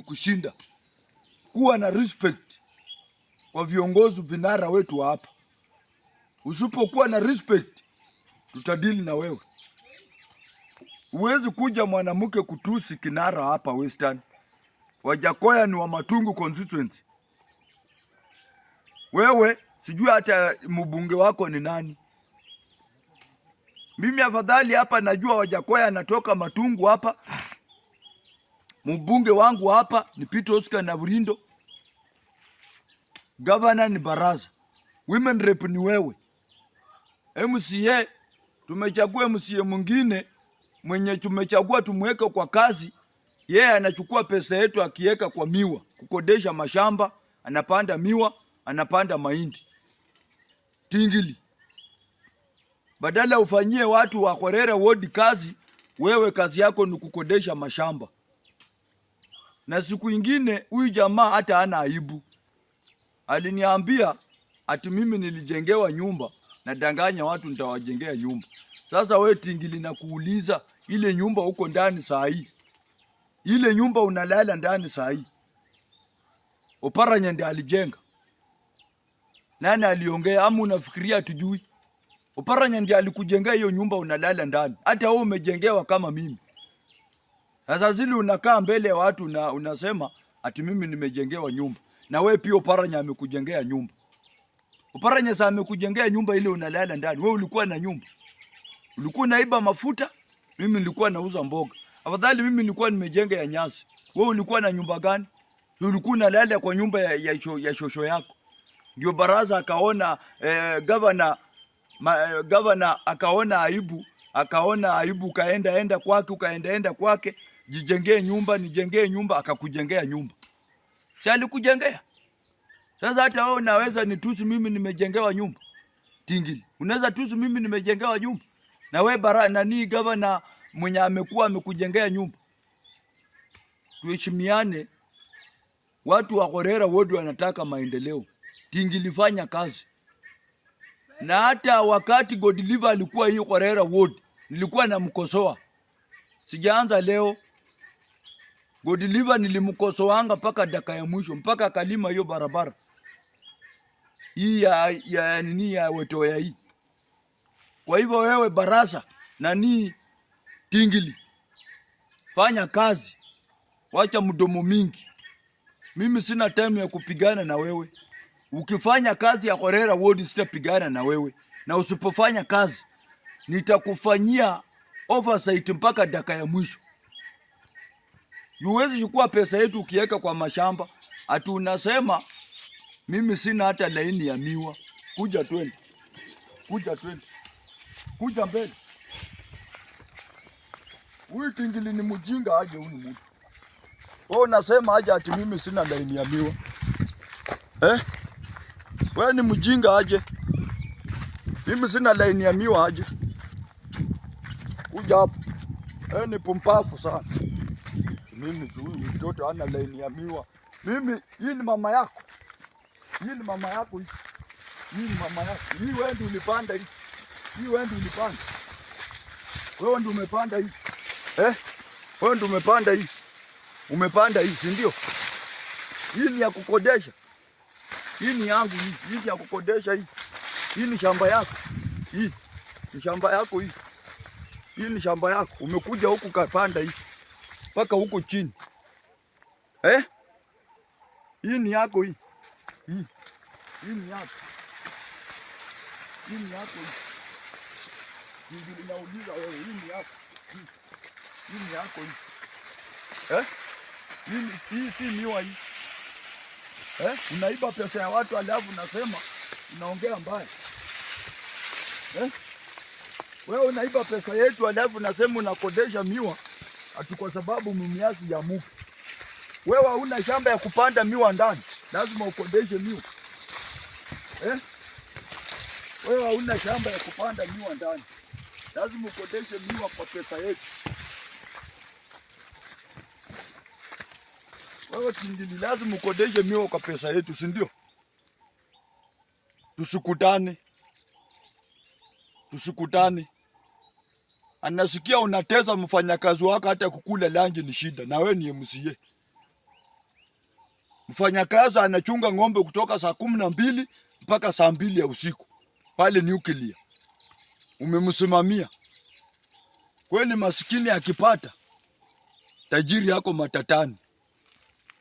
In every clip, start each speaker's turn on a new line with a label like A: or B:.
A: kushinda. Kuwa na respect kwa viongozi vinara wetu hapa. Usipokuwa na respect, tutadili na wewe. Uwezi kuja mwanamke kutusi kinara hapa Western. Wajakoya ni wa Matungu constituency. Wewe sijui hata mbunge wako ni nani. Mimi afadhali hapa najua Wajakoya anatoka Matungu hapa. Mbunge wangu hapa ni Peter Oscar na Burindo. Governor ni Baraza. Women rep ni wewe. MCA tumechagua MCA mwingine mwenye tumechagua tumweke kwa kazi. Yeye anachukua pesa yetu akiweka kwa miwa, kukodesha mashamba, anapanda miwa, anapanda mahindi. Tingili. Badala ufanyie watu wa Korera ward kazi, wewe kazi yako ni kukodesha mashamba. Na siku ingine huyu jamaa hata hana aibu. Aliniambia ati mimi nilijengewa nyumba na danganya watu nitawajengea nyumba. Sasa wewe Tingili na kuuliza ile nyumba uko ndani saa hii. Ile nyumba unalala ndani saa hii. Oparanya ndiye alijenga. Nani aliongea ama unafikiria tujui? Oparanya ndiye alikujengea hiyo nyumba unalala ndani. Hata wewe umejengewa kama mimi. Sasa zile unakaa mbele ya watu na unasema ati mimi nimejengewa nyumba. Na wewe pia Oparanya amekujengea nyumba. Oparanya sasa amekujengea nyumba ile unalala ndani. Wewe ulikuwa na nyumba. Ulikuwa unaiba mafuta, mimi nilikuwa nauza mboga. Afadhali mimi nilikuwa nimejenga ya nyasi. Wewe ulikuwa na nyumba gani? Ulikuwa unalala kwa nyumba ya shosho yako. Ndio baraza akaona governor akaona aibu kaenda kwake jijengee nyumba, nijengee nyumba, akakujengea nyumba. Si alikujengea? Sasa hata wewe unaweza nitusi mimi nimejengewa nyumba. Tingili. Unaweza tusi mimi nimejengewa nyumba. Na wewe nani governor mwenye amekujengea nyumba. Tuheshimiane. Watu wa Korera wote wanataka maendeleo. Tingili fanya kazi. Na hata wakati Godliver alikuwa hiyo Korera ward, nilikuwa namkosoa. Sijaanza leo. Godliver nilimkosoanga mpaka dakika ya mwisho, mpaka kalima hiyo barabara. Hii ya Wetoya hii. Kwa hivyo wewe Baraza nani Tingili, fanya kazi. Wacha mdomo mingi. Mimi sina time ya kupigana na wewe. Ukifanya kazi ya Korera ward sitapigana na wewe. Na usipofanya kazi nitakufanyia oversight mpaka dakika ya mwisho. Huwezi chukua pesa yetu ukiweka kwa mashamba. Ati unasema mimi sina hata laini ya miwa. Kuja twende. Kuja mbele. Huyu Tingili ni mjinga aje huyu mtu. Wewe unasema aje ati mimi sina laini ya miwa. Wewe ni mjinga aje. Mimi sina laini ya miwa aje. Kuja hapo. Ni pumpafu sana. Mimi huyu mtoto hana laini ya miwa. Hii ni mama yako. Hii ni mama yako hii. Hii wewe ndio ulipanda hii. Wewe ndio umepanda hii. Wewe ndio umepanda hii. Umepanda hii, si ndio? Hii ni ya kukodesha. Hii ni yangu hii. Hii ni ya kukodesha hii. Hii ni shamba yako. Hii ni shamba yako hii. Hii ni shamba yako. Umekuja huku kapanda hii. Paka huko chini. Hii ni yako hii. Hii ni yako. Hii ni yako hii. Ndio nauliza wewe, hii ni yako. Hii ni yako hii. Hii si miwa hii. Unaiba pesa ya watu alafu unasema unaongea mbaya. Wewe unaiba pesa yetu alafu unasema unakodesha miwa ati kwa sababu mimiazi ya mufu. Wewe huna shamba ya kupanda miwa ndani. Lazima ukodeshe miwa. Wewe huna shamba ya kupanda miwa ndani. Lazima ukodeshe miwa kwa pesa yetu. Wewe Tingili lazima ukodeshe miwa kwa pesa yetu, si ndio? Tusikutane. Anasikia unateza mfanyakazi wako hata kukula lunch ni shida, na wewe ni MCA. Mfanyakazi anachunga ng'ombe kutoka saa 12 mpaka saa 2 ya usiku pale nuclear. Umemsimamia kweli? Masikini akipata, tajiri yako matatani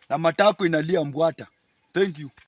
A: na matako inalia mbwata. Thank you.